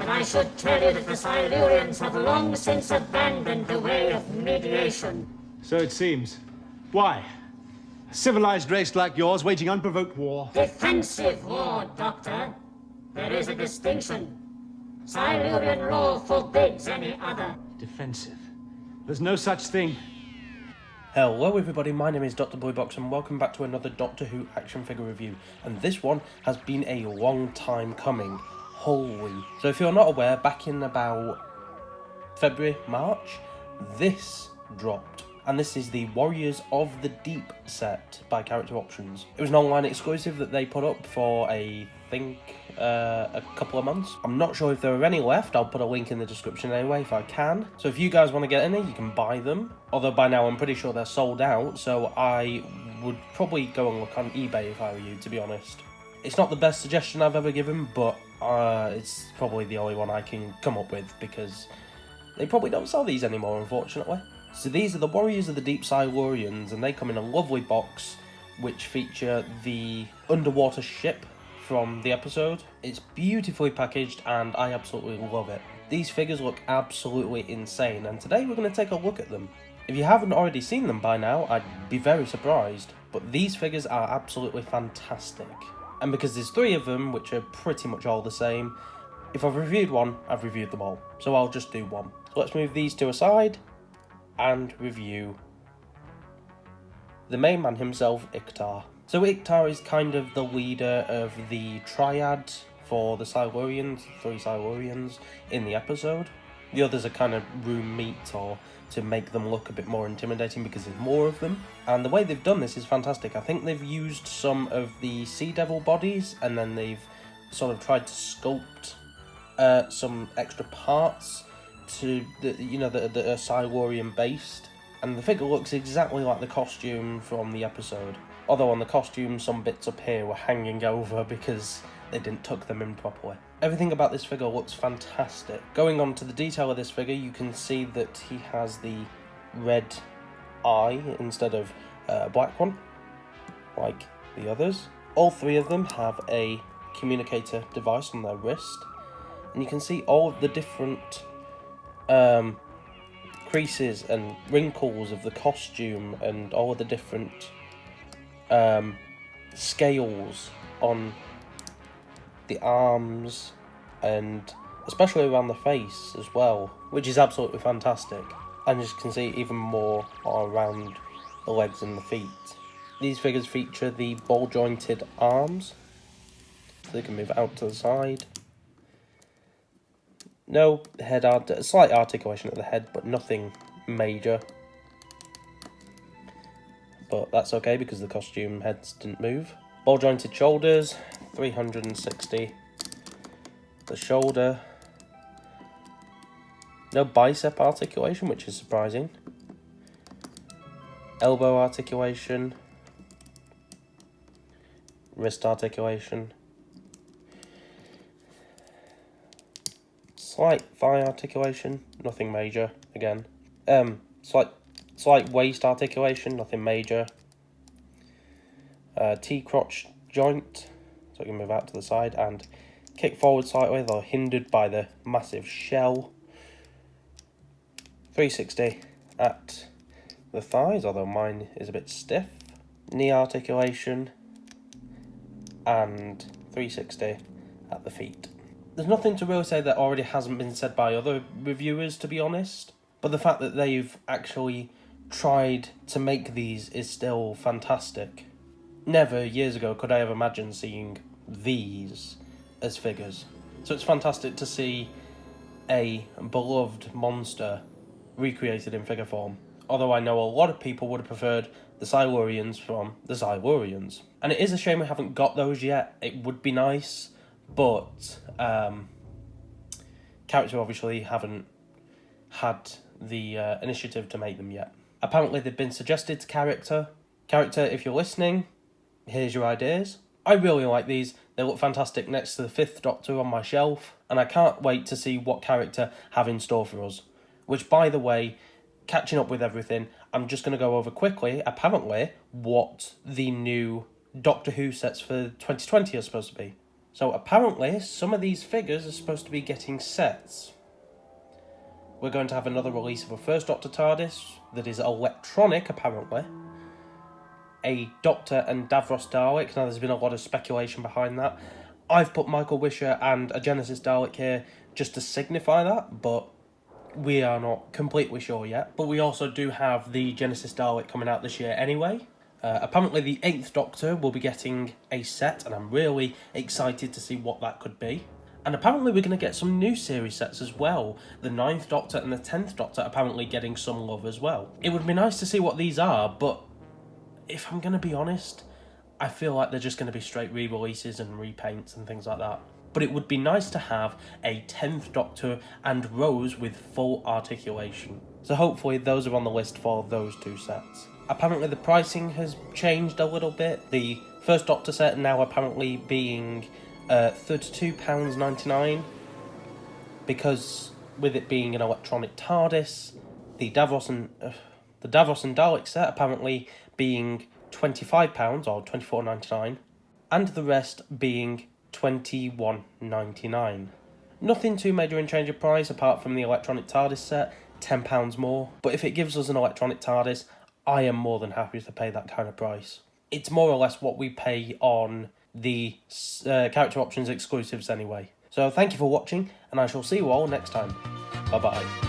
I should tell you that the Silurians have long since abandoned the way of mediation. So it seems. Why? A civilized race like yours waging unprovoked war? Defensive war, Doctor. There is a distinction. Silurian law forbids any other. Defensive. There's no such thing. Hello everybody, my name is Dr. Boybox and welcome back to another Doctor Who action figure review. And this one has been a long time coming. Holy. So if you're not aware, back in about February, March, this dropped. And this is the Warriors of the Deep set by Character Options. It was an online exclusive that they put up for a couple of months. I'm not sure if there are any left. I'll put a link in the description anyway if I can. So if you guys want to get any, you can buy them. Although by now I'm pretty sure they're sold out, so I would probably go and look on eBay if I were you, to be honest. It's not the best suggestion I've ever given, but it's probably the only one I can come up with because they probably don't sell these anymore, unfortunately. So these are the Warriors of the Deep Silurians, and they come in a lovely box which feature the underwater ship from the episode. It's beautifully packaged and I absolutely love it. These figures look absolutely insane, and today we're going to take a look at them. If you haven't already seen them by now, I'd be very surprised, but these figures are absolutely fantastic. And because there's three of them, which are pretty much all the same, if I've reviewed one, I've reviewed them all. So I'll just do one. So let's move these two aside and review the main man himself, Iktar. So Iktar is kind of the leader of the triad for the Silurians, three Silurians in the episode. The others are kind of room meat or to make them look a bit more intimidating because there's more of them. And the way they've done this is fantastic. I think they've used some of the Sea Devil bodies and then they've sort of tried to sculpt some extra parts to that are Silurian based. And the figure looks exactly like the costume from the episode. Although on the costume, some bits up here were hanging over because they didn't tuck them in properly. Everything about this figure looks fantastic. Going on to the detail of this figure, you can see that he has the red eye instead of a black one, like the others. All three of them have a communicator device on their wrist, and you can see all of the different creases and wrinkles of the costume and all of the different scales on the arms and especially around the face as well, which is absolutely fantastic. And as you can see, even more around the legs and the feet. These figures feature the ball jointed arms, so they can move out to the side. No head slight articulation at the head, but nothing major. But that's okay because the costume heads didn't move. Ball jointed shoulders, 360. The shoulder. No bicep articulation, which is surprising. Elbow articulation. Wrist articulation. Slight thigh articulation, nothing major, again. Slight waist articulation, nothing major. T-crotch joint, so I can move out to the side, and kick forward slightly, though hindered by the massive shell. 360 at the thighs, although mine is a bit stiff. Knee articulation, and 360 at the feet. There's nothing to really say that already hasn't been said by other reviewers, to be honest. But the fact that they've actually tried to make these is still fantastic. Never, years ago, could I have imagined seeing these as figures. So it's fantastic to see a beloved monster recreated in figure form. Although I know a lot of people would have preferred the Silurians from the Silurians. And it is a shame we haven't got those yet. It would be nice. But Character obviously haven't had the initiative to make them yet. Apparently they've been suggested to Character. Character, if you're listening, here's your ideas. I really like these. They look fantastic next to the 5th Doctor on my shelf. And I can't wait to see what Character have in store for us. Which, by the way, catching up with everything, I'm just going to go over quickly, apparently, what the new Doctor Who sets for 2020 are supposed to be. So apparently some of these figures are supposed to be getting sets. We're going to have another release of a First Doctor TARDIS that is electronic, apparently. A Doctor and Davros Dalek. Now, there's been a lot of speculation behind that. I've put Michael Wisher and a Genesis Dalek here just to signify that, but we are not completely sure yet. But we also do have the Genesis Dalek coming out this year anyway. Apparently the 8th Doctor will be getting a set, and I'm really excited to see what that could be. And apparently we're going to get some new series sets as well. The 9th Doctor and the 10th Doctor apparently getting some love as well. It would be nice to see what these are, but if I'm going to be honest, I feel like they're just going to be straight re-releases and repaints and things like that. But it would be nice to have a 10th Doctor and Rose with full articulation. So hopefully those are on the list for those two sets. Apparently the pricing has changed a little bit. The First Doctor set now apparently being £32.99, because with it being an electronic TARDIS, the Davros and Dalek set apparently being £25 or £24.99, and the rest being £21.99. Nothing too major in change of price apart from the electronic TARDIS set, £10 more. But if it gives us an electronic TARDIS, I am more than happy to pay that kind of price. It's more or less what we pay on the character options exclusives anyway. So thank you for watching, and I shall see you all next time. Bye bye.